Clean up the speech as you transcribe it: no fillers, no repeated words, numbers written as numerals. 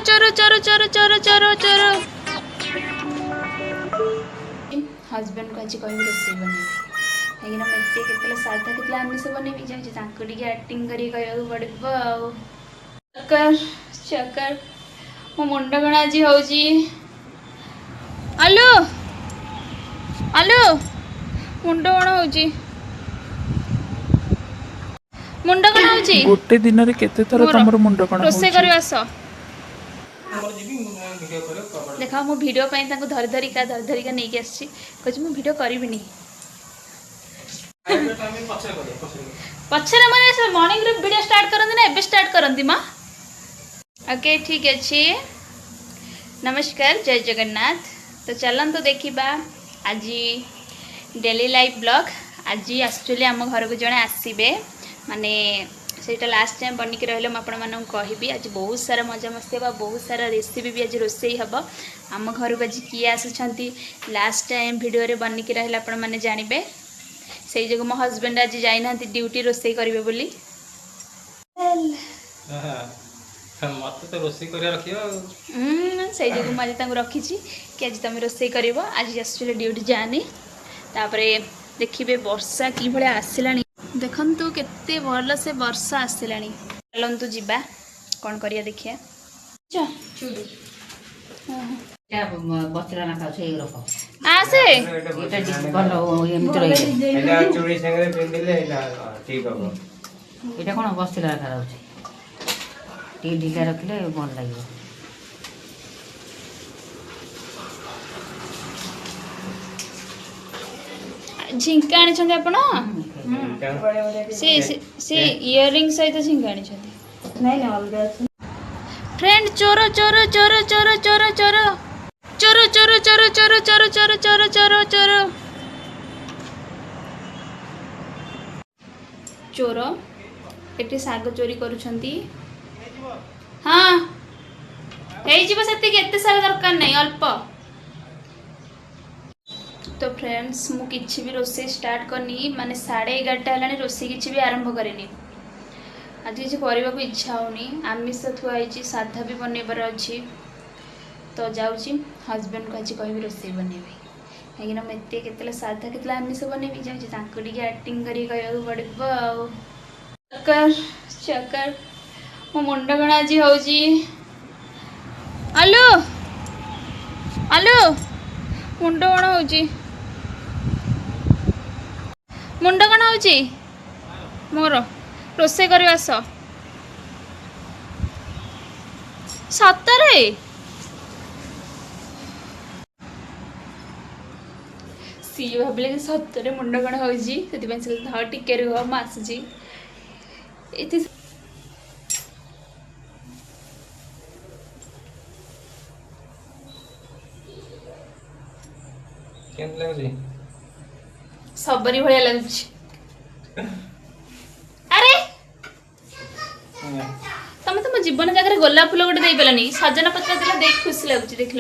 चोर चोर चोर चोर चोर चोर हजबैंड को आज कह रोसे बन कहीं मत के साधा के आमिष बनैबी जाऊँगी एक्टिंग कर पड़ो चकर चकर मो मुंड कण आज हूँ आलू आलू मुंड कण हूँ मुंड कण हूँ गोटे दिन रे केते थर तमर मुंड कण रोसे कर आस देखा मो वीडियो धरी धरिका नहीं आसी कह मु वीडियो करी पछरे मैंने मॉर्निंग रे वीडियो स्टार्ट करंती ना एबे स्टार्ट करंती माँ ओके ठीक अच्छे नमस्कार जय जगन्नाथ तो चलते देखा आज डेली लाइफ ब्लॉग आज एक्चुअली आम घर को जड़े आसबे माने सेटा लास्ट टाइम बनिक रही मुझे कहबी आज बहुत सारा मजा मस्ती हे बहुत सारा रेसिपी भी आज रोसई हम आम घर को आज किए आसुँच लास्ट टाइम वीडियो बनिक रही आपण मैंने जानवे से जो मो हजबैंड आज जाइना ड्यूटी रोसई करेंगे बोली मत तो रोसई कर रखियो से जो मुझे रखी कि आज तुम रोसई कर आज एक्चुअली ड्यूटी जानी तापरे देखिए वर्षा कि भाया आसला देखु केते भल से वर्षा आसला चलतु जीवा कौन करिया देखिए आसे এটা কোন বস্তিলা রাখা যাচ্ছে টি ঢিলা রাখলে ভাল লাগিব झिंका आनी आपण से से इयरिंग सहित झिंका आनी नहीं नहीं अलग अछि फ्रेंड चोर चोर चोर चोर चोर चोर चोर चोर चोर चोर चोर चोर चोर चोर चोर चोर एटी साग चोरी करूछंती हाँ हे जीव सेति केते साग दरकार नहीं अल्प तो फ्रेंड्स मु किछि भी रोसे स्टार्ट करनी माने 11:30 हलानी रोसे किछि भी आरंभ करेनी आज किसी करने को इच्छा होनी आमिष थुआई साधा भी बनइबार अच्छी तो जाऊँगी हजबैंड को आज कह रोसे बनैबी कहीं मत के साधा के आमिष बनैबी जाऊँगी एक्टिंग कर पड़ो चकर चकर मो मुंड कण आज हूँ आलू आलू मुंड कण हूँ मुंड कण हूँ मोर रोसे कर आस सतरे सी भाविले कि सतरे मुंड कण हो टिके रुह मु आसुची सबरी भाया लगुच अरे तुम तुम जीवन जगह गोलाप फूल गोटे दे पारानी सजना पत्र देख खुशी लगुच देख